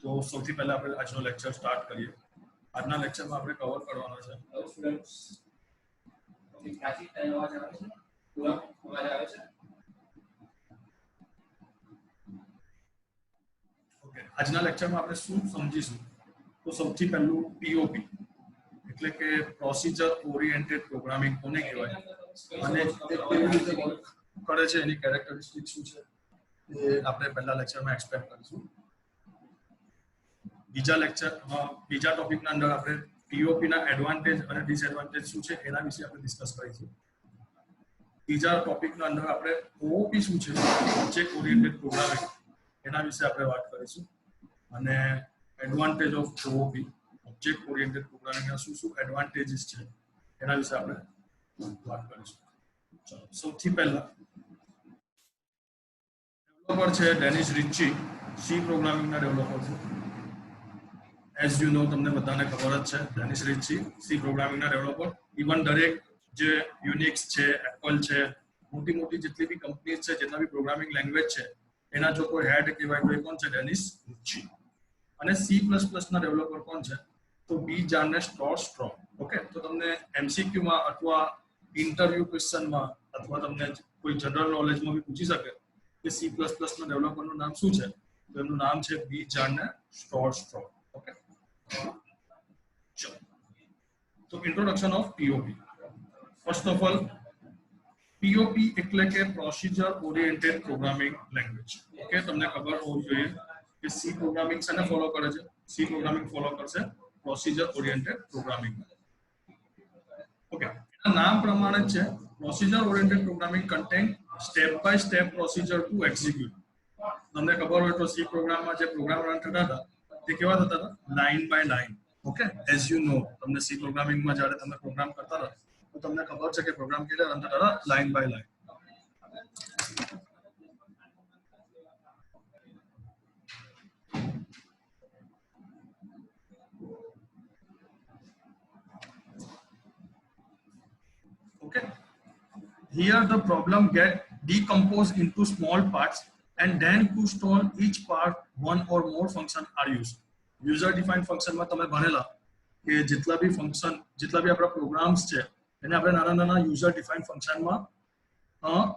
તો સૌથી પહેલા આપણે આજનો લેક્ચર સ્ટાર્ટ કરીએ. આજના લેક્ચરમાં આપણે કવર કરવાનો છે સ્ટુડન્ટ્સ ક્લાસિક ટાઈમ અવાજ આવે છે પૂરા અવાજ આવે છે ઓકે. આજના લેક્ચરમાં આપણે શું સમજીશું તો સૌથી પહેલું પીઓપી એટલે કે પ્રોસિજર ઓરિએન્ટેડ પ્રોગ્રામિંગ કોને કહેવાય અને તે કેવી રીતે વર્ક કરે છે, એની કેરેક્ટરિસ્ટિક શું છે એ આપણે પહેલા લેક્ચરમાં એક્સપ્લેન કરીશું. બીજા ટોપિકના અંદર આપણે પીઓપી ના એડવાન્ટેજ અને ડિસએડવાન્ટેજ શું છે એના વિશે આપણે ડિસ્કસ કરીશું. ત્રીજા ટોપિકના અંદર આપણે ઓઓપી શું છે, ઓબ્જેક્ટ ઓરિએન્ટેડ પ્રોગ્રામિંગ, એના વિશે આપણે વાત કરીશું અને advantage of OOP object oriented પ્રોગ્રામિંગના શું શું એડવાન્ટેજીસ છે એના વિશે આપણે વાત કરીશું. ચાલો, સૌથી પહેલા ડેવલપર છે ડેનિસ રિચી, સી પ્રોગ્રામિંગના ડેવલપર છે. એઝ યુ નો, તમને બધાને ખબર જ છે Dennis Richie C પ્રોગ્રામિંગના developer. Even દરેક જે યુનિક્સ છે, એપલ છે, મોટી મોટી જેટલી બી કંપનીઝ છે, જેટલા બી પ્રોગ્રામિંગ લેંગ્વેજ છે, એના જો કોઈ હેડ કહેવાય તો એ કોણ છે? Dennis Richie. અને સી પ્લસ પ્લસના ડેવલપર કોણ છે? તો બી જાર્ને સ્ટ્રોમ. ઓકે, તો તમને એમસીક્યુમાં અથવા ઇન્ટરવ્યુ ક્વેશ્ચનમાં અથવા તમને કોઈ જનરલ નોલેજમાં બી પૂછી શકે કે સી પ્લસ પ્લસના ડેવલપરનું નામ શું છે, તો એમનું નામ છે બી જાર્ને સ્ટ્રોમ. ઓકે, ચલો. તો introduction of POP. First of all, POP એટલે કે procedure oriented programming language. Okay, તમને ખબર હોવી જોઈએ કે સી પ્રોગ્રામિંગ શેને ફોલો કરે છે? સી પ્રોગ્રામિંગ ફોલો કરશે પ્રોસિજર ઓરિએન્ટેડ પ્રોગ્રામિંગ. ઓકે, એના નામ પ્રમાણે જ છે procedure oriented programming contain step by step procedure to execute. તમને ખબર હોય તો સી પ્રોગ્રામમાં જે પ્રોગ્રામ રન થતા હતા તે કેવા થતા હતા? Line by line. Okay, as you know, તમને સી પ્રોગ્રામિંગમાં જ્યારે તમે પ્રોગ્રામ કરતા હતા તો તમને ખબર છે કે પ્રોગ્રામ કેવી રીતે રન થતા હતા? Line by line. Okay, here the problem get decomposed into small parts and then to store each part one or more function are used. User defined function માં તમે ભણેલા કે જેટલા બી ફંક્શન, જેટલા બી આપણા પ્રોગ્રામ્સ છે એને આપણે નાના નાના યુઝર ડિફાઇન્ડ ફંક્શનમાં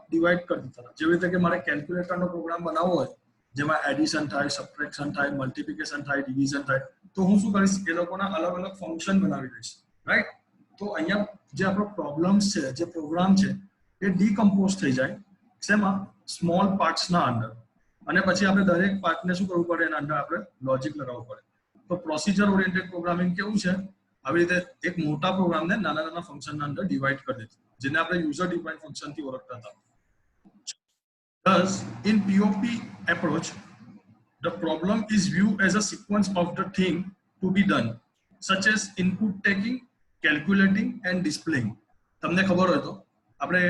ડિવાઈડ કરી દીધા. જેવી રીતે કે મારે કેલ્ક્યુલેટરનો પ્રોગ્રામ બનાવવો હોય જેમાં એડિશન થાય, સબટ્રેક્શન થાય, મલ્ટિપ્લિકેશન થાય, ડિવિઝન થાય, તો હું શું કરીશ? એ લોકોના અલગ અલગ ફંક્શન બનાવી દઈશ, રાઈટ? તો અહીંયા જે આપણો પ્રોબ્લેમ્સ છે, જે પ્રોગ્રામ છે, એ ડીકમ્પોઝ થઈ જાય શેમાં? સ્મોલ પાર્ટ્સના અંદર. અને પછી આપણે દરેક પાર્ટને શું કરવું પડે? એના અંદર આપણે લોજિક લગાવવું પડે. તો પ્રોસિજર ઓરિએન્ટેડ પ્રોગ્રામિંગ કેવું છે? આવી રીતે એક મોટા પ્રોગ્રામને નાના નાના ફંક્શનના અંદર ડિવાઈડ કરી દે, જેને આપણે યુઝર ડિફાઇન્ડ ફંક્શનથી ઓળખતા હતા. Thus, in POP approach, the problem is viewed as a sequence of the thing to be done, such as input taking, calculating and displaying. તમને ખબર હોય તો આપણે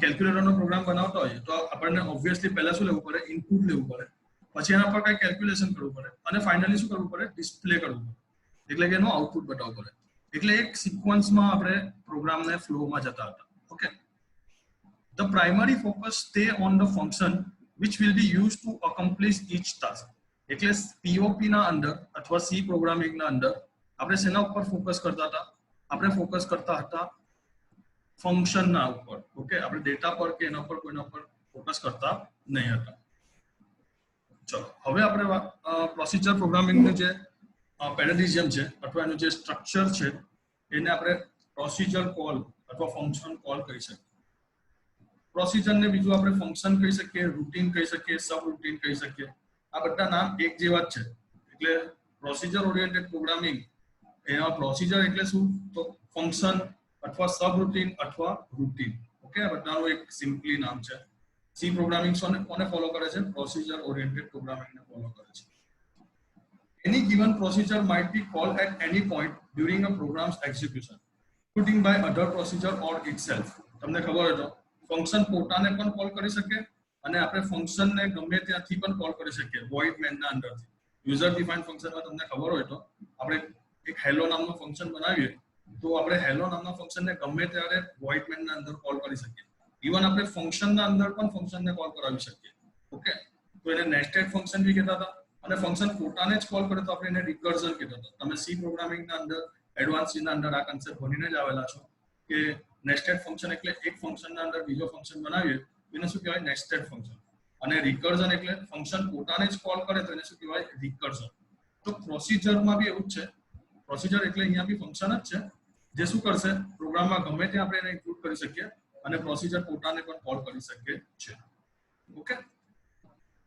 કેલ્ક્યુલેટરનો પ્રોગ્રામ બનાવતા હોઈએ તો આપણને ઓબ્વિયસલી પહેલા શું લેવું પડે? ઇનપુટ લેવું પડે, પછી એના પર કઈ કેલ્ક્યુલેશન કરવું પડે અને ફાઇનલી શું કરવું પડે? ડિસ્પ્લે કરવું પડે, એટલે કે એનું આઉટપુટ બતાવવું પડે. એટલે એક સિક્વન્સમાં આપણે પ્રોગ્રામને ફ્લોમાં જતા હતા. Okay, the primary focus stay on the function which will be used to accomplish each task. એટલે POP ના અંદર અથવા C પ્રોગ્રામિંગ ના અંદર આપણે શેના ઉપર ફોકસ કરતા હતા? આપણે ફોકસ કરતા હતા ફંક્શન ના ઉપર. ઓકે, આપણે ડેટા પર કે એના પર કોઈના પર ફોકસ કરતા નહીં હતા. ચલો, હવે આપણે પ્રોસિજર પ્રોગ્રામિંગનું જે પેરાડિઝમ છે અથવા એનું જે સ્ટ્રક્ચર છે એને આપણે પ્રોસિજર કોલ અથવા ફંક્શન કોલ કહી શકીએ. પ્રોસિજરને બીજું આપણે ફંક્શન કહી શકીએ, રૂટીન કહી શકીએ, સબ રૂટીન કહી શકીએ. આ બધા નામ એક જેવા જ છે. એટલે પ્રોસિજર ઓરિએન્ટેડ પ્રોગ્રામિંગ એમાં પ્રોસિજર એટલે શું? તો ફંક્શન અથવા સબ રૂટીન અથવા રૂટીન. ઓકે, આ બધાનું એક સિમ્પલી નામ છે. સી પ્રોગ્રામિંગ કોને ફોલો કરે છે? પ્રોસિજર ઓરિએન્ટેડ પ્રોગ્રામિંગને ફોલો કરે છે. Any given procedure might be called at any point during a program's execution, including by other procedure or itself. તમને ખબર હોય તો ફંક્શન પોતાને પણ કોલ કરી શકે અને આપણે ફંક્શનને ગમે ત્યાંથી પણ કોલ કરી શકીએ વોઇડ મેનના અંદરથી. યુઝર ડિફાઇન્ડ ફંક્શનમાં તમને ખબર હોય તો આપણે એક હેલો નામનું ફંક્શન બનાવીએ તો આપણે હેલો નામના ફંક્શનને ગમે ત્યારે વોઇડ મેનના અંદર કોલ કરી શકીએ. ઇવન આપણે ફંક્શનના અંદર પણ ફંક્શનને કોલ કરાવી શકીએ. ઓકે, તો એને નેસ્ટેડ ફંક્શન બી કહેતા હતા અને ફંક્શન પોતાને જ કોલ કરે તો આપણે એને રિકર્ઝન કહેતા હતા. તમે સી પ્રોગ્રામિંગના અંદર એડવાન્સ સી ના અંદર આ કન્સેપ્ટ ભણીને જ આવેલા છો કે નેસ્ટેડ ફંક્શન એટલે એક ફંક્શનના અંદર બીજો ફંક્શન બનાવીએ એને શું કહેવાય નેસ્ટેડ ફંક્શન. અને રિકર્ઝન એટલે ફંક્શન પોતાને જ કોલ કરે તો એને શું કહેવાય રિકર્ઝન. તો પ્રોસિજરમાં બી એવું જ છે. પ્રોસિજર એટલે અહીંયા બી ફંક્શન જ છે જે શું કરશે પ્રોગ્રામમાં ગમે ત્યાં આપણે એને ઇન્ક્લુડ કરી શકીએ અને પ્રોસિજર પોતાને પણ કોલ કરી શકીએ છે. ઓકે,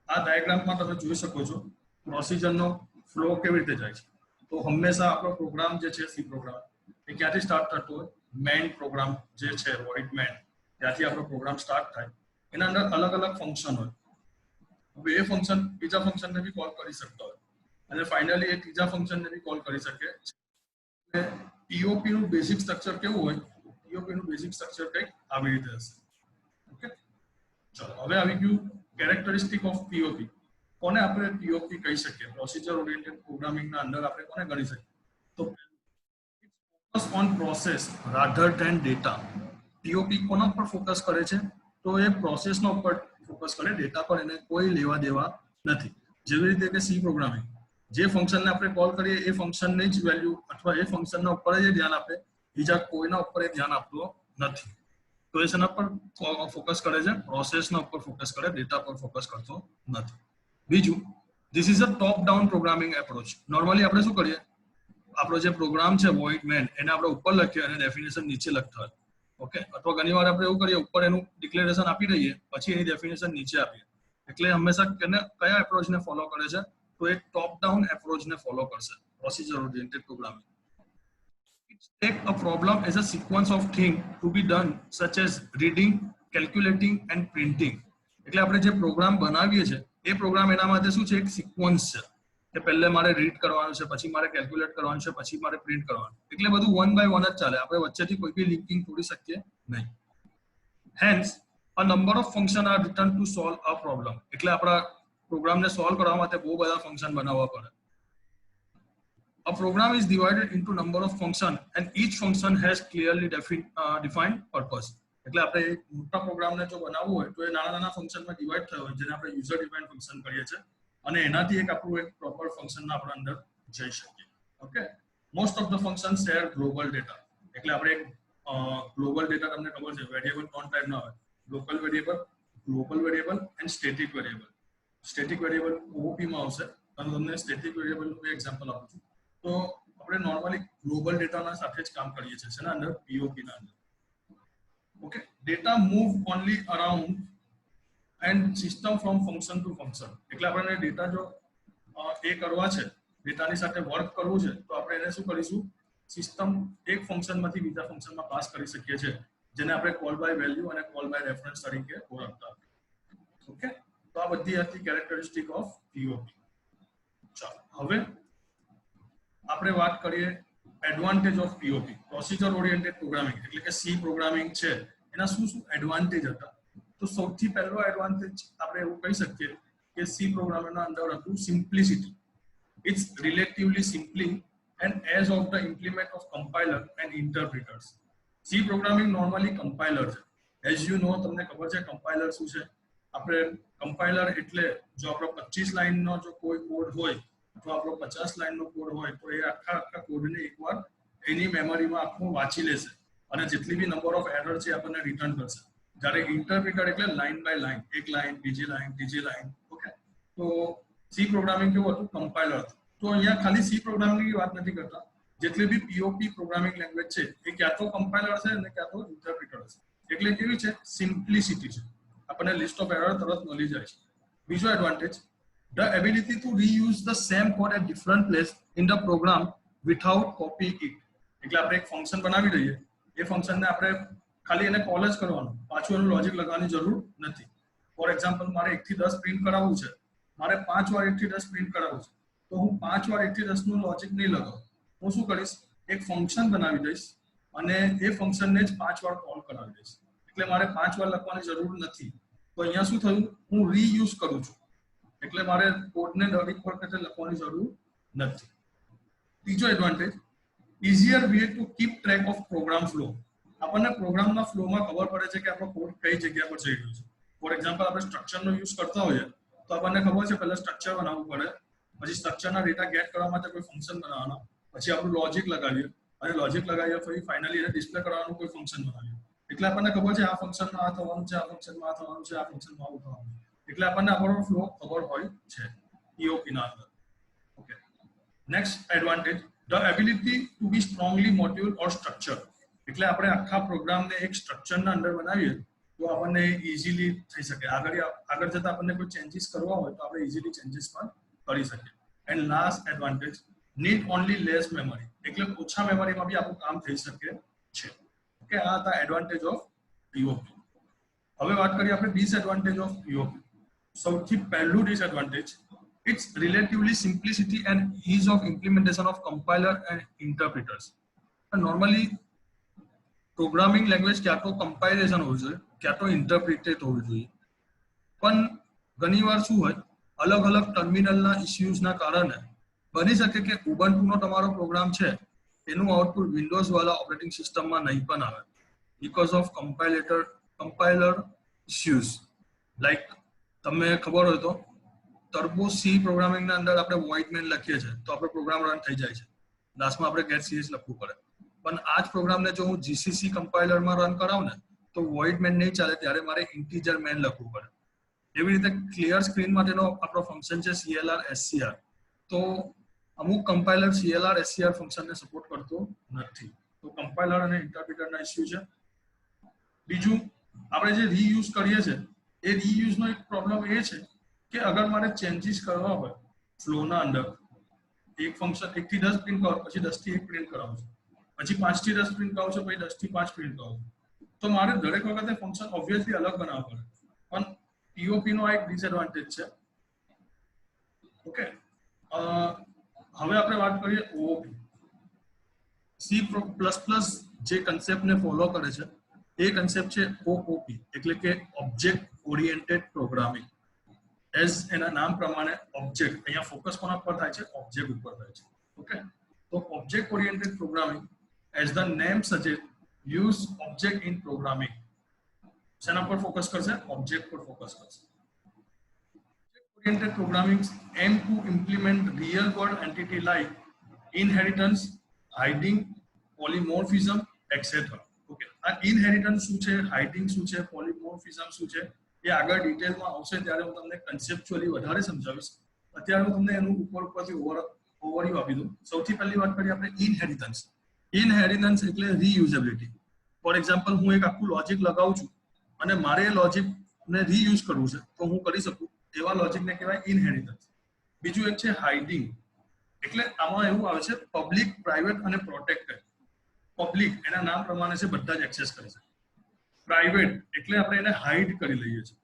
આ ડાયાગ્રામમાં તમે જોઈ શકો છો પ્રોસિજરનો ફ્લો કેવી રીતે જાય છે. તો હંમેશા આપણો પ્રોગ્રામ જે છે સી પ્રોગ્રામ એ ક્યાંથી સ્ટાર્ટ થતો હોય મેઇન પ્રોગ્રામ જે છે વોઇડ મેઇન ત્યાંથી આપણો પ્રોગ્રામ સ્ટાર્ટ થાય. એના અંદર અલગ અલગ ફંક્શન હોય. હવે એ ફંક્શન બીજા ફંક્શનને બી કોલ કરી શકતા હોય અને ફાઇનલી એ ત્રીજા ફંક્શનને બી કોલ કરી શકે. પીઓપી નું બેઝિક સ્ટ્રક્ચર કેવું હોય? પીઓપી નું બેઝિક સ્ટ્રક્ચર કંઈક આવી રીતે હશે. ઓકે, ચલો હવે આવી ગયું કેરેક્ટરિસ્ટિક ઓફ પીઓપી. કોને આપણે પીઓપી કહી શકીએ? પ્રોસિજર ઓરિએન્ટેડ પ્રોગ્રામિંગના અંદર આપણે કોને ગણી શકીએ? તો focus on process rather than data. POP કોના પર ફોકસ કરે છે? તો એ પ્રોસેસનો ઉપર ફોકસ કરે, ડેટા પર એને કોઈ લેવા દેવા નથી. જેવી રીતે કે સી પ્રોગ્રામિંગ જે ફંક્શનને આપણે કોલ કરીએ એ ફંક્શનની જ વેલ્યુ અથવા એ ફંક્શનના ઉપર જ ધ્યાન આપે, બીજા કોઈના ઉપર એ ધ્યાન આપતો નથી. તો એ શેના પર ફોકસ કરે છે? પ્રોસેસના ઉપર ફોકસ કરે, ડેટા પર ફોકસ કરતો નથી. બીજું, this is a top down programming approach. Normally આપણે શું કરીએ? આપણો જે પ્રોગ્રામ છે વોઇડ મેન એને આપણે ઉપર લખીએ અને ડેફિનેશન નીચે લખતા હોય. ઓકે, અથવા ઘણી વાર આપણે એવું કરીએ ઉપર એનું ડિક્લેરેશન આપી દઈએ પછી એની ડેફિનેશન નીચે આપીએ. એટલે હંમેશા કયા એપ્રોચને ફોલો કરે છે? તો એ ટોપ ડાઉન એપ્રોચને ફોલો કરશે procedure oriented programming. It take a problem as a sequence of things to be done such as reading, calculating and printing. એટલે આપણે જે પ્રોગ્રામ બનાવીએ છીએ એ પ્રોગ્રામ એના માટે શું છે? એક સિક્વન્સ છે કે પહેલે મારે રીડ કરવાનું છે, પછી મારે કેલ્ક્યુલેટ કરવાનું છે, પછી મારે પ્રિન્ટ કરવાનું. એટલે બધું વન બાય વન જ ચાલે. આપણે વચ્ચેથી કોઈ બી લિંકિંગ તોડી શકીએ નહીં. Hence a number of functions are written to solve a problem. એટલે આપણા પ્રોગ્રામને સોલ્વ કરવા માટે બહુ બધા ફંક્શન બનાવવા પડે. A program is divided into number of functions and each function has clearly defined purpose. એટલે આપણે એક મોટા પ્રોગ્રામને જો બનાવવું હોય તો એ નાના નાના ફંક્શનમાં ડિવાઇડ થયો હોય જેને આપણે યુઝર ડિફાઇન્ડ ફંક્શન કહીએ છીએ અને એનાથી એક આપણું એક પ્રોપર ફંક્શનના આપણે અંદર જઈ શકીએ. Okay, most of the function share global data. એટલે આપણે ગ્લોબલ ડેટા તમને ખબર છે વેરિયેબલ 3 ટાઈપના હોય: local variable, global variable and static variable. Static variable OOP માં આવશે અને તમને સ્ટેટિક વેરિયેબલનું એક્ઝામ્પલ આપું છું. તો આપણે નોર્મલી ગ્લોબલ ડેટાના સાથે જ કામ કરીએ છીએ શેના અંદર? પીઓપી ના અંદર. Okay, data move only around and system from function to function. એટલે આપણને ડેટા જો એ કરવા છે, ડેટાની સાથે વર્ક કરવું છે તો આપણે એને શું કરીશું? સિસ્ટમ એક ફંક્શનમાંથી બીજા ફંક્શનમાં પાસ કરી શકીએ છીએ જેને આપણે કોલ બાય વેલ્યુ અને કોલ બાય રેફરન્સ તરીકે ઓળખતા હતા. ઓકે, તો આ બધી હતી કેરેક્ટરિસ્ટિક ઓફ પીઓપી. ચાલો હવે આપણે વાત કરીએ advantage of POP. Procedure oriented programming એટલે કે સી પ્રોગ્રામિંગ છે એના શું શું એડવાન્ટેજ હતા? તો સૌથી પહેલો એડવાન્ટેજ આપણે એવું કહી શકીએ કે સી પ્રોગ્રામિંગના અંદર હતું simplicity. It's relatively simply and as of the implement of compiler and interpreters. C programming normally compiler છે. As you know, તમને ખબર છે compiler શું છે? આપણે compiler એટલે જો આપણો 25 લાઈનનો જો કોઈ કોડ હોય અથવા આપણો 50 લાઈનનો કોડ હોય તો એ આખા કોડને એકવાર એની મેમરીમાં આખો વાંચી લેશે અને જેટલી બી નંબર ઓફ એરર છે આપણને રિટર્ન કરશે. જ્યારે ઇન્ટરપ્રિટર એટલે લાઈન બાય લાઈન, એક લાઈન, બીજી લાઈન, ત્રીજી લાઈન. ઓકે, તો સી પ્રોગ્રામિંગ કેવું હતું? કમ્પાઇલર હતું. તો અહીંયા ખાલી સી પ્રોગ્રામિંગની વાત નથી કરતા, જેટલી બી પીઓપી પ્રોગ્રામિંગ લેંગ્વેજ છે એ ક્યાં તો કમ્પાઇલર છે અને ક્યાં તો ઇન્ટરપ્રિટર છે. એટલે કેવી છે? સિમ્પ્લિસિટી છે. આપણને લિસ્ટ ઓફ એરર તરત મળી જાય છે. બીજો advantage, the ability to reuse the same code at different place in the program without copying it. એટલે આપણે એક ફંક્શન બનાવી દઈએ, એ ફંક્શનને આપણે ખાલી એને કોલ જ કરવાનું, પાછું એનું લોજિક લગાવવાની જરૂર નથી. ફોર એક્ઝામ્પલ, મારે 1 થી 10 પ્રિન્ટ કરાવવું છે, મારે 5 વાર 1 થી 10 પ્રિન્ટ કરાવવું છે, તો હું 5 વાર 1 થી 10 નું લોજિક નહીં લગાવું. હું શું કરીશ? એક ફંક્શન બનાવી દઈશ અને એ ફંક્શનને જ 5 વાર કોલ કરાવી દઈશ. એટલે મારે 5 વાર લખવાની જરૂર નથી. તો અહીંયા શું થયું? હું રીયુઝ કરું છું. એટલે મારે કોડને દરેક વખતે લખવાની જરૂર નથી. ત્રીજો advantage, easier way to keep track of program flow. આપણને પ્રોગ્રામના ફ્લોમાં ખબર પડે છે કે આપણો કોડ કઈ જગ્યા પર જઈ રહ્યો છે. ફોર એક્ઝામ્પલ, આપણે સ્ટ્રક્ચરનો યુઝ કરતા હોઈએ તો આપણને ખબર છે પહેલા સ્ટ્રક્ચર બનાવવું પડે, પછી સ્ટ્રક્ચરના ડેટા ગેટ કરવા માટે કોઈ ફંક્શન બનાવવાનો, પછી આપણું લોજિક લગાવીએ અને લોજિક લગાવીએ પછી ફાઇનલી એને ડિસ્પ્લે કરવાનું કોઈ ફંક્શન બનાવીએ. એટલે આપણને ખબર છે આ ફંક્શનમાં આ થવાનું છે, આ ફંક્શનમાં આ થવાનું છે, આ ફંક્શનમાં આવું થવાનું છે. એટલે આપણને આપણો ફ્લો ખબર હોય છે EOP ના અંદર. Okay, next advantage, the ability to be strongly module or structure. એટલે આપણે આખા પ્રોગ્રામને એક સ્ટ્રક્ચરના અંદર બનાવીએ તો આપણને ઇઝીલી થઈ શકે. આગળ જતા આપણને કોઈ ચેન્જીસ કરવા હોય તો આપણે ઇઝીલી ચેન્જીસ પણ કરી શકીએ. And last advantage, need only less memory. એટલે ઓછા મેમરીમાં બી આપણું કામ થઈ શકે છે. ઓકે, આ હતા એડવાન્ટેજ ઓફ EOP. હવે વાત કરીએ આપણે ડિસએડવાન્ટેજ ઓફ EOP. સૌથી પહેલું disadvantage, it's relatively simplicity and ease of implementation of compiler and interpreters. Normally programming language ક્યાં તો કમ્પાઇલેશન હોવું જોઈએ, ક્યાં તો ઇન્ટરપ્રિટેડ હોવું જોઈએ. પણ ઘણીવાર શું હોય, અલગ અલગ ટર્મિનલના ઇસ્યુઝના કારણે બની શકે કે ઉબુન્ટુનો તમારો પ્રોગ્રામ છે એનું આઉટપુટ વિન્ડોઝ વાળા ઓપરેટિંગ સિસ્ટમમાં નહીં પણ આવે because of compiler issues. Like તમને ખબર હોય તો ટર્બો સી પ્રોગ્રામિંગના અંદર આપણે વોઇડ મેન લખીએ છીએ તો આપણો પ્રોગ્રામ રન થઈ જાય છે. લાસ્ટમાં આપણે ગેટ સીરીઝ લખવું પડે. પણ આ જ પ્રોગ્રામને જો હું જીસીસી કમ્પાઇલરમાં રન કરાવું ને તો વોઇડ મેન નહીં ચાલે, ત્યારે મારે ઇન્ટીજર મેન લખવું પડે. એવી રીતે ક્લિયર સ્ક્રીન માટેનો આપણો ફંક્શન છે CLR SCR. તો અમુક કમ્પાઇલર CLR SCR ફંક્શનને સપોર્ટ કરતો નથી. તો કમ્પાઇલર અને ઇન્ટરપ્રિટરના ઇસ્યુ છે. બીજું, આપણે જે રીયુઝ કરીએ છીએ એ રીયુઝનો એક પ્રોબ્લેમ એ છે કે અગર મારે ચેન્જીસ કરવા હોય ફ્લોના અંદર, એક ફંક્શન 1 થી 10 પ્રિન્ટ કરો, પછી 10 થી 1 પ્રિન્ટ કરાવું છું, પછી 5 થી 10 પ્રિન્ટ કરાવું છું, પછી 10 થી 5 પ્રિન્ટ કરાવું છું, તો મારે દરેક વખતે ફંક્શન ઓબ્વિયસલી અલગ બનાવવું પડે. પણ EOP નો એક ડિસએડવાન્ટેજ છે. ઓકે, હવે આપણે વાત કરીએ OOP. C++ જે કન્સેપ્ટને ફોલો કરે છે એ કન્સેપ્ટ છે OOP, એટલે કે ઓબ્જેક્ટ ઓરિએન્ટેડ પ્રોગ્રામિંગ. એઝ એના નામ પ્રમાણે ઓબ્જેક્ટ, અહીંયા ફોકસ કોના પર થાય છે? ઓબ્જેક્ટ ઉપર થાય છે. ઓકે, તો object oriented programming as the name suggest use object in programming. શેના પર ફોકસ કરશે? ઓબ્જેક્ટ પર ફોકસ કરશે. Oriented programming aim to implement real world entity like inheritance, hiding, polymorphism, etc. Okay, આ inheritance શું છે, hiding શું છે, polymorphism શું છે એ આગળ ડિટેલમાં આવશે ત્યારે હું તમને કન્સેપ્ચ્યુઅલી વધારે સમજાવીશ. અત્યારે હું તમને એનું ઉપરથી ઓવરવ્યુ આપી દઉં. સૌથી પહેલી વાત કરીએ આપણે ઇનહેરિટન્સ. ઇનહેરિટન્સ એટલે રીયુઝેબિલિટી. ફોર એક્ઝામ્પલ, હું એક આખું લોજિક લગાવું છું અને મારે એ લોજિકને રીયુઝ કરવું છે તો હું કરી શકું. એવા લોજિકને કહેવાય ઇનહેરિટન્સ. બીજું એક છે હાઇડિંગ. એટલે આમાં એવું આવે છે પબ્લિક, પ્રાઇવેટ અને પ્રોટેક્ટેડ. પબ્લિક એના નામ પ્રમાણે છે, બધા જ એક્સેસ કરી શકે. પ્રાઇવેટ એટલે આપણે એને હાઇડ કરી લઈએ છીએ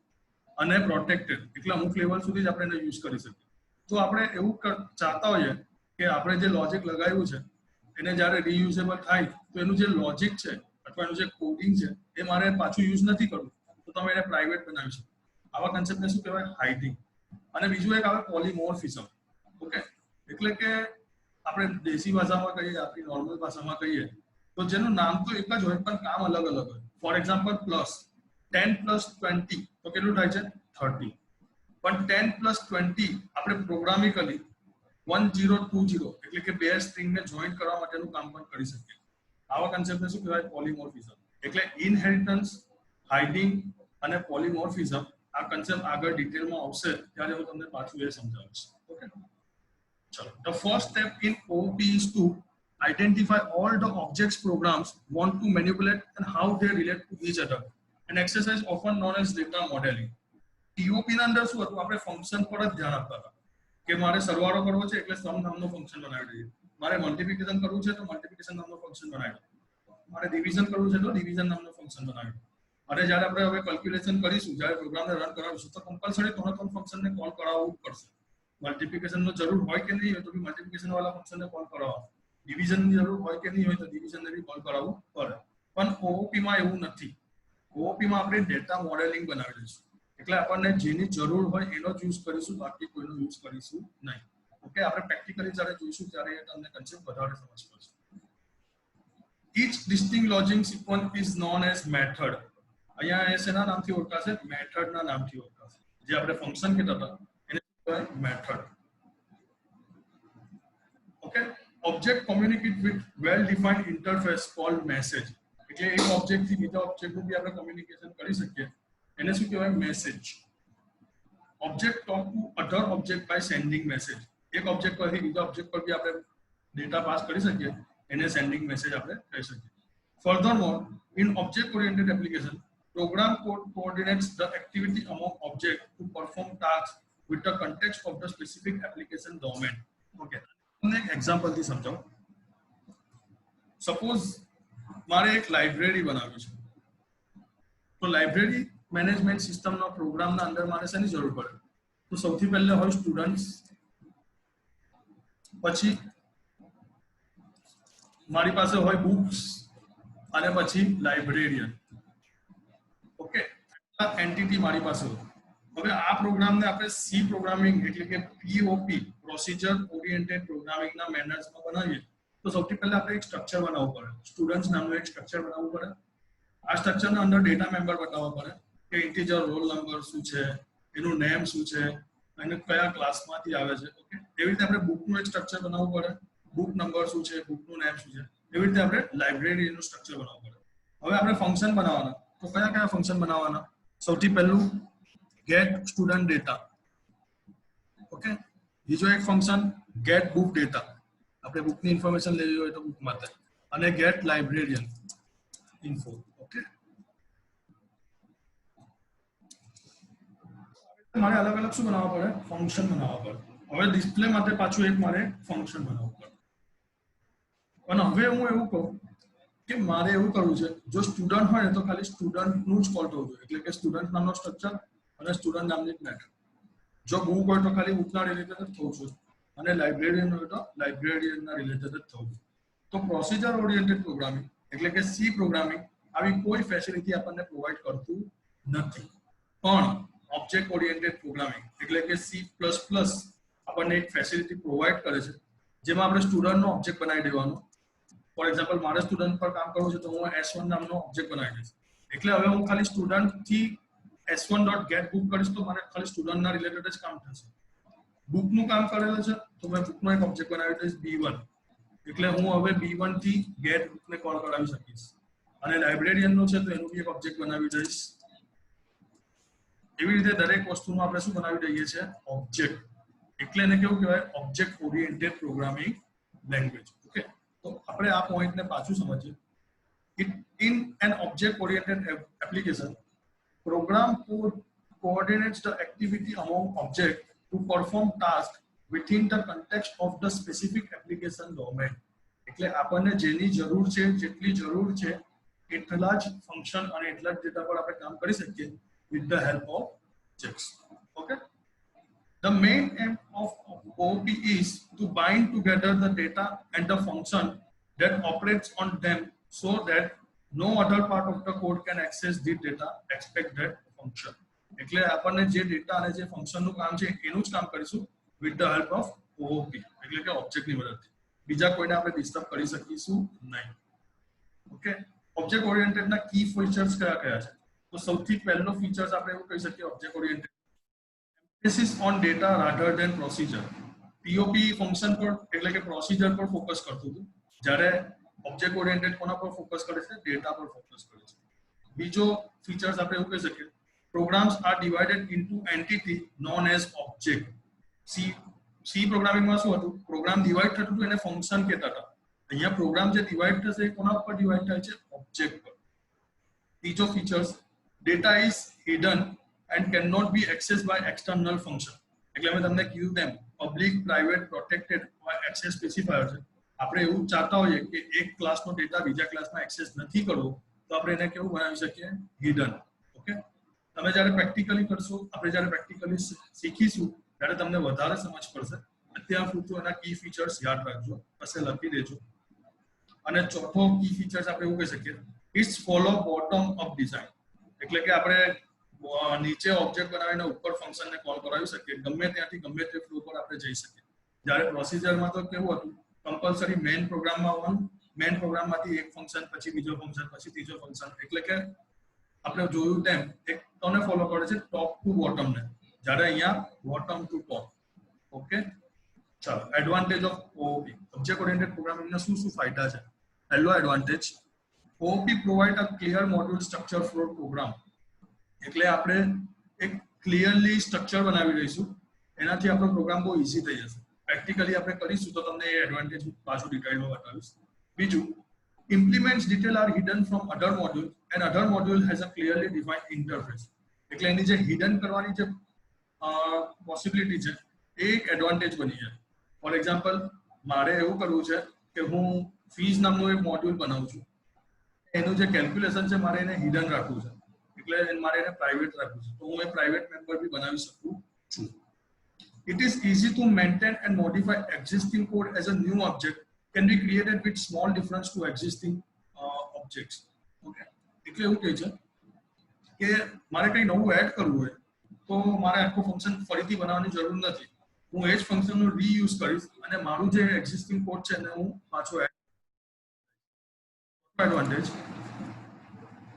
અને પ્રોટેક્ટેડ એટલે અમુક લેવલ સુધી જ આપણે એને યુઝ કરી શકીએ. તો આપણે એવું ચાહતા હોઈએ કે આપણે જે લોજિક લગાવ્યું છે એને જ્યારે રીયુઝેબલ થાય તો એનું જે લોજિક છે અથવા એનું જે કોડિંગ છે એ મારે પાછું યુઝ નથી કરવું, તો તમે એને પ્રાઇવેટ બનાવી શકો. આવા કન્સેપ્ટને શું કહેવાય? હાઇડિંગ. અને બીજું એક આવે પોલીમોર્ફિઝમ. ઓકે, એટલે કે આપણે દેશી ભાષામાં કહીએ, આપણી નોર્મલ ભાષામાં કહીએ તો જેનું નામ તો એક જ હોય પણ કામ અલગ અલગ હોય. ફોર એક્ઝામ્પલ, પ્લસ 10 + 20 તો કેટલું થાય છે? 30. પણ 10 + 20 આપણે પ્રોગ્રામિકલી 1020 એટલે કે બે સ્ટ્રિંગને જોઈન્ટ કરવા માટેનું કામ પણ કરી શકીએ. આવા કન્સેપ્ટને શું કહેવાય? પોલીમોર્ફિઝમ. એટલે ઇનહેરિટન્સ, હાઇડિંગ અને પોલીમોર્ફિઝમ આ કન્સેપ્ટ આગળ ડિટેલમાં આવશે ત્યારે હું તમને પાછું એ સમજાવીશ. ઓકે, ચલો. The first step in OOP is to identify all the objects programs want to manipulate and how they relate to each other. An exercise often known as data modeling. TOP ના અંદર શું હતું? આપણે function પર જ ધ્યાન આપતા હતા કે મારે સરવાળો કરવો છે એટલે સમ નામનું ફંક્શન બનાવી દઈએ, મારે મલ્ટિપ્લિકેશન કરવું છે તો મલ્ટિપ્લિકેશન નામનું ફંક્શન બનાવી દઈએ, મારે ડિવિઝન કરવું છે તો ડિવિઝન નામનું ફંક્શન બનાવી દઈએ. અને જ્યારે આપણે હવે કેલ્ક્યુલેશન કરીશું, જ્યારે પ્રોગ્રામને રન કરાવીશું તો કમ્પલસરી ત્રણ ફંક્શનને કોલ કરાવવું પડશે. મલ્ટિપ્લિકેશનનો જરૂર હોય કે નહીં હોય તો બી મલ્ટિપ્લિકેશન વાળા ફંક્શનને કોલ કરાવવા, ડિવિઝનની જરૂર હોય કે નહીં હોય તો ડિવિઝનને બી કોલ કરાવવું પડે. પણ OOPમાં એવું નથી. OOPમાં આપણે ડેટા મોડેલિંગ બનાવી દઈશું, એટલે આપણને જેની જરૂર હોય એનો જ યુઝ કરીશું, બાકી કોઈનો યુઝ કરીશું નહીં. ઓકે, આપણે પ્રેક્ટિકલી જ્યારે જોઈશું ત્યારે તમને કન્સેપ્ટ વધારે સમજ પડશે. Each distinct logic sequence is known as method. અહીંયા એના નામથી ઓળખાશે? મેથડના નામથી ઓળખાશે. જે આપણે ફંક્શન કહેતા હતા એને શું કહેવાય? Method. Okay object communicate with well defined interface cold message એટલે એક ઓબ્જેક્ટ થી બીજા ઓબ્જેક્ટનું બી આપણે કમ્યુનિકેશન કરી શકીએ એને શું કહેવાય message object talk to other object by sending message એક ઓબ્જેક્ટ પરથી બીજા ઓબ્જેક્ટ પર બી આપણે ડેટા પાસ કરી શકીએ એને સેન્ડિંગ મેસેજ આપણે કહી શકીએ furthermore in object oriented application program code coordinates the activity among objects to perform tasks with the context of the specific application domain. Okay. તમને એક એક્ઝામ્પલ થી સમજાવું સપોઝ મારે એક લાઇબ્રેરી બનાવવી છે તો લાઇબ્રેરી મેનેજમેન્ટ સિસ્ટમનો પ્રોગ્રામના અંદર મારે શેની જરૂર પડે તો સૌથી પહેલા હોય સ્ટુડન્ટ્સ પછી મારી પાસે હોય બુક્સ અને પછી લાઇબ્રેરિયન ઓકે આ એન્ટિટી મારી પાસે હવે આ પ્રોગ્રામને આપણે સી પ્રોગ્રામિંગ એટલે કે પીઓપી પ્રોસિજર ઓરિએન્ટેડ પ્રોગ્રામિંગના મેનર્સમાં બનાવીએ તો સૌથી પહેલા આપણે એક સ્ટ્રક્ચર બનાવવું પડે સ્ટુડન્ટ્સ નામનું એક સ્ટ્રક્ચર બનાવવું પડે આ સ્ટ્રક્ચરના અંદર ડેટા મેમ્બર બતાવવા પડે કે ઇન્ટીજર રોલ નંબર શું છે એનું નેમ શું છે અને કયા ક્લાસમાંથી આવે છે ઓકે એવી રીતે આપણે બુકનું એક સ્ટ્રક્ચર બનાવવું પડે બુક નંબર શું છે બુકનું નેમ શું છે એવી રીતે આપણે લાઇબ્રેરીનું સ્ટ્રક્ચર બનાવવું પડે હવે આપણે ફંક્શન બનાવવાના તો કયા કયા ફંક્શન બનાવવાના સૌથી પહેલું get student data ઓકે બીજો એક ફંક્શન get book data આપણે બુકની ઇન્ફોર્મેશન લેવી હોય તો બુક માટે અને get librarian info ઓકે મારે અલગ અલગ શું બનાવવા પડે ફંક્શન બનાવવા પડે હવે ડિસ્પ્લે માટે પાછું એક મારે ફંક્શન બનાવવું પડે અને હવે હું એવું કહું કે મારે એવું કરવું છે જો સ્ટુડન્ટ હોય તો ખાલી સ્ટુડન્ટનું જ કોલ થવું જોઈએ એટલે કે સ્ટુડન્ટ નામનો સ્ટ્રક્ચર અને સ્ટુડન્ટ નામની મેથડ જો બુક હોય તો ખાલી બુકના રિલેટેડ જ થવું જોઈએ અને લાઇબ્રેરિયન હોય તો લાઇબ્રેરિયનના રિલેટેડ જ થવું જોઈએ તો પ્રોસિજર ઓરિએન્ટેડ પ્રોગ્રામિંગ એટલે કે સી પ્રોગ્રામિંગ આવી કોઈ ફેસિલિટી આપણને પ્રોવાઈડ કરતું નથી પણ ઓબ્જેક્ટ ઓરિએન્ટેડ પ્રોગ્રામિંગ એટલે કે C++ આપણને એક ફેસિલિટી પ્રોવાઈડ કરે છે જેમાં આપણે સ્ટુડન્ટનો ઓબ્જેક્ટ બનાવી દેવાનો ફોર એક્ઝામ્પલ મારે સ્ટુડન્ટ પર કામ કરવું છે તો હું S1 નામનો ઓબ્જેક્ટ બનાવી દઈશ એટલે હવે હું ખાલી સ્ટુડન્ટથી s1.get book કરીશ તો મારે ખાલી સ્ટુડન્ટના રિલેટેડ જ કામ થશે બુકનું કામ કરેલું છે તો મેં બુકનો એક ઓબ્જેક્ટ બનાવી દઈશ B1 એટલે હું હવે B1 થી get bookને કોલ કરાવી શકીશ અને લાઇબ્રેરિયનનો છે તો એનું બી એક ઓબ્જેક્ટ બનાવી દઈશ એવી રીતે દરેક વસ્તુમાં આપણે શું બનાવી દઈએ છીએ ઓબ્જેક્ટ એટલે એને કેવું કહેવાય object oriented programming language okay તો આપણે આ પોઈન્ટને પાછું સમજીએ in an object oriented application program code coordinates the activity among objects to perform tasks within the context of the specific application domain એટલે આપણને જેની જરૂર છે જેટલી જરૂર છે એટલા જ ફંક્શન અને એટલા જ ડેટા પર આપણે કામ કરી શકીએ with the help of objects okay the main aim of OOP is to bind together the data and the function that operates on them so that no other part of the code can access the data except that function એટલે આપણને જે data અને જે ફંક્શનનું કામ છે એનું જ કામ કરીશું with the help of OOP એટલે કે ઓબ્જેક્ટની મદદથી બીજા કોઈને આપણે ડિસ્ટર્બ કરી શકીશું નહીં ઓકે ઓબ્જેક્ટ ઓરિએન્ટેડના કી ફીચર્સ કયા કયા છે તો સૌથી પહેલો ફીચર્સ આપણે એવું કહી શકીએ object oriented emphasis on data rather than procedure POP function પર એટલે કે પ્રોસિજર પર ફોકસ કરતું હતું જ્યારે ઓબ્જેક્ટ ઓરિએન્ટેડ કોના પર ફોકસ કરે છે ડેટા પર ફોકસ કરે છે બીજો ફીચર્સ આપણે એવું કહી શકીએ programs are divided into entity known as object C પ્રોગ્રામિંગમાં શું હતું પ્રોગ્રામ ડિવાઇડ થતું હતું એને ફંક્શન કહેતા હતા અહીંયા પ્રોગ્રામ જે ડિવાઇડ થશે એ કોના પર ડિવાઇડ થાય છે ઓબ્જેક્ટ પર ત્રીજો features data is hidden and cannot be accessed by external function એટલે મેં તમને કીધું તેમ public private protected access specifier છે આપણે એવું ચાહતા હોઈએ કે એક ક્લાસનો ડેટા બીજા ક્લાસમાં એક્સેસ નથી કરવો તો આપણે એને કેવું બનાવી શકીએ હિડન ઓકે તમે જ્યારે પ્રેક્ટિકલી કરશો આપણે જ્યારે પ્રેક્ટિકલી શીખીશું ત્યારે તમને વધારે સમજ પડશે અત્યાર પૂરતું એના કી ફીચર્સ યાદ રાખજો પછી લખી દેજો અને ચોથો કી ફીચર્સ આપણે એવું કહી શકીએ it's follow bottom up design એટલે કે આપણે નીચે ઓબ્જેક્ટ બનાવીને ઉપર ફંક્શનને કોલ કરાવી શકીએ ગમે ત્યાંથી ગમે તે ફ્લો પર આપણે જઈ શકીએ જ્યારે પ્રોસિજરમાં તો કેવું હતું કમ્પલસરી મેઇન પ્રોગ્રામમાં આવવાનું મેઇન પ્રોગ્રામમાંથી એક ફંક્શન પછી બીજો ફંક્શન પછી ત્રીજો ફંક્શન એટલે કે આપણે જોયું તેમ એક તને ફોલો કરે છે ટોપ ટુ બોટમને જ્યારે અહીંયા બોટમ ટુ ટોપ ઓકે ચાલો advantage of OOP object oriented programming ના શું ફાયદા છે પહેલો advantage OOP provide a clear module structure for program એટલે આપણે એક ક્લિયરલી સ્ટ્રક્ચર બનાવી રહીશું એનાથી આપણો પ્રોગ્રામ બહુ ઈઝી થઈ જશે પ્રેક્ટિકલી આપણે કરીશું તો તમને એ એડવાન્ટેજ પાછું ડિટેલમાં બતાવીશ બીજું implements detail are hidden from other module and other module has a clearly defined interface એટલે એની જે હિડન કરવાની જે પોસિબિલિટી છે એ એક એડવાન્ટેજ બની જાય ફોર એક્ઝામ્પલ મારે એવું કરવું છે કે હું ફીઝ નામનું એક મોડ્યુલ બનાવું છું એનું જે કેલ્ક્યુલેશન છે મારે એને હિડન રાખવું છે એટલે મારે એને પ્રાઇવેટ રાખવું છે તો હું એ પ્રાઇવેટ મેમ્બર બી બનાવી શકું છું It is easy to maintain and modify existing code as a new object can be created with small difference to existing objects. Okay. એટલે એવું કહે છે કે મારે કંઈ નવું એડ કરવું હોય તો મારે આખું ફંક્શન ફરીથી બનાવવાની જરૂર નથી હું એ જ ફંક્શનનો રીયુઝ કરીશ અને મારું જે એક્ઝિસ્ટિંગ કોડ છે એને હું પાછો add advantage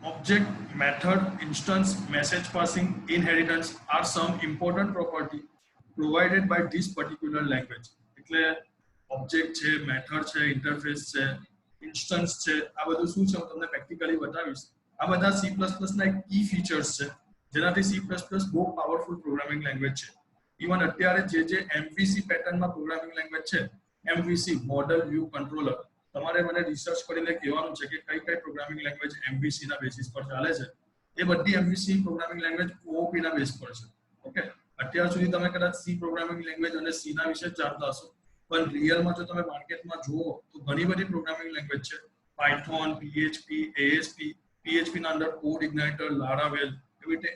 object method instance message passing inheritance are some important property provided by this particular language એટલે ઓબ્જેક્ટ છે મેથડ છે ઇન્ટરફેસ છે ઇન્સ્ટન્સ છે આ બધું શું છે હું તમને પ્રેક્ટિકલી બતાવીશ આ બધા C++ ના એક કી ફીચર્સ છે જેનાથી C++ બહુ પાવરફુલ પ્રોગ્રામિંગ લેંગ્વેજ છે ઇવન અત્યારે જે MVC પેટર્નમાં પ્રોગ્રામિંગ લેંગ્વેજ છે MVC મોડલ વ્યૂ કંટ્રોલર તમારે મને રિસર્ચ કરીને કહેવાનું છે કે કઈ પ્રોગ્રામિંગ લેંગ્વેજ MVC ના બેસિસ પર ચાલે છે એ બધી MVC પ્રોગ્રામિંગ લેંગ્વેજ OOP ના બેઝ પર છે ઓકે અત્યાર સુધી તમે કદાચ C પ્રોગ્રામિંગ લેંગ્વેજ અને C ના વિશે જાણતા હશો પણ રિયલમાં જો તમે માર્કેટમાં જુઓ તો ઘણી બધી પ્રોગ્રામિંગ લેંગ્વેજ છે પાયથોન PHP ASP PHP ના અંદર કોડ ઇગ્નાઇટર લારાવેલ એવી રીતે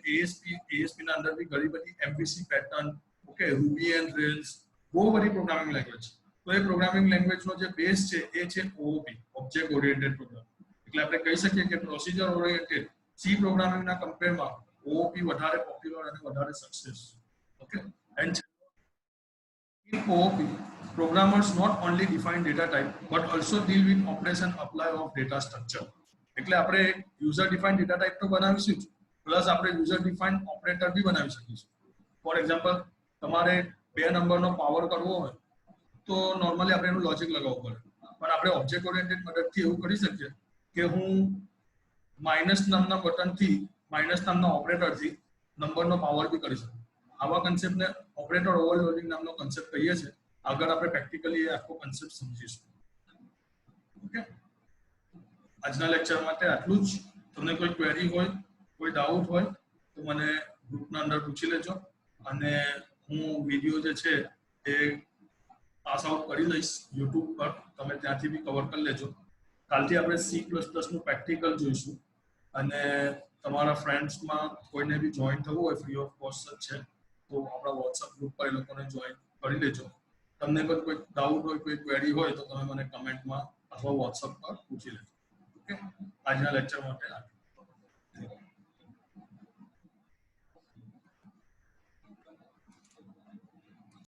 ASP ના અંદર બી ઘણી બધી MVC pattern okay Ruby and rails બહુ બધી પ્રોગ્રામિંગ લેંગ્વેજ છે તો એ પ્રોગ્રામિંગ લેંગ્વેજનો જે બેઝ છે એ છે OOP ઓબ્જેક્ટ ઓરિએન્ટેડ પ્રોગ્રામિંગ એટલે આપણે કહી શકીએ કે પ્રોસિજર ઓરિએન્ટેડ C પ્રોગ્રામિંગના કમ્પેરમાં OOP વધારે પોપ્યુલર અને વધારે success okay and in OOP programmers not only define data type but also deal with operation apply of data structure એટલે આપણે યુઝર ડિફાઇન્ડ ડેટા ટાઈપ તો બનાવીશું પ્લસ આપણે યુઝર ડિફાઇન્ડ ઓપરેટર બી બનાવી શકીશું ફોર એક્ઝામ્પલ તમારે 2 નંબરનો પાવર કરવો હોય તો નોર્મલી આપણે એનું લોજિક લગાવવું પડે પણ આપણે ઓબ્જેક્ટ ઓરિએન્ટેડ મદદથી એવું કરી શકીએ કે હું માઇનસ નામના બટનથી માઇનસ નામના ઓપરેટરથી નંબરનો પાવર બી કરી શકું આવા કન્સેપ્ટને ઓપરેટર ઓવરલોડિંગ નામનો કન્સેપ્ટ કહીએ છીએ આગળ આપણે પ્રેક્ટિકલી એ આખો કન્સેપ્ટ સમજીશું ઓકે આજના લેક્ચર માટે આટલું જ તમને કોઈ ક્વેરી હોય કોઈ ડાઉટ હોય તો મને ગ્રુપના અંદર પૂછી લેજો અને હું વિડીયો જે છે એ પાસ આઉટ કરી લઈશ યુટ્યુબ પર તમે ત્યાંથી બી કવર કરી લેજો કાલથી આપણે C++ નું પ્રેક્ટિકલ જોઈશું અને તમારા ફ્રેન્ડ્સમાં કોઈને બી જોઈન થવું હોય ફ્રી ઓફ કોસ્ટ છે તો આપણા વોટ્સઅપ ગ્રુપ પર એ લોકોને જોઈન કરી લેજો તમને પણ કોઈ ડાઉટ હોય કોઈ ક્વેરી હોય તો તમે મને કમેન્ટમાં અથવા વોટ્સઅપ પર પૂછી લેજો ઓકે આજના લેક્ચર માટે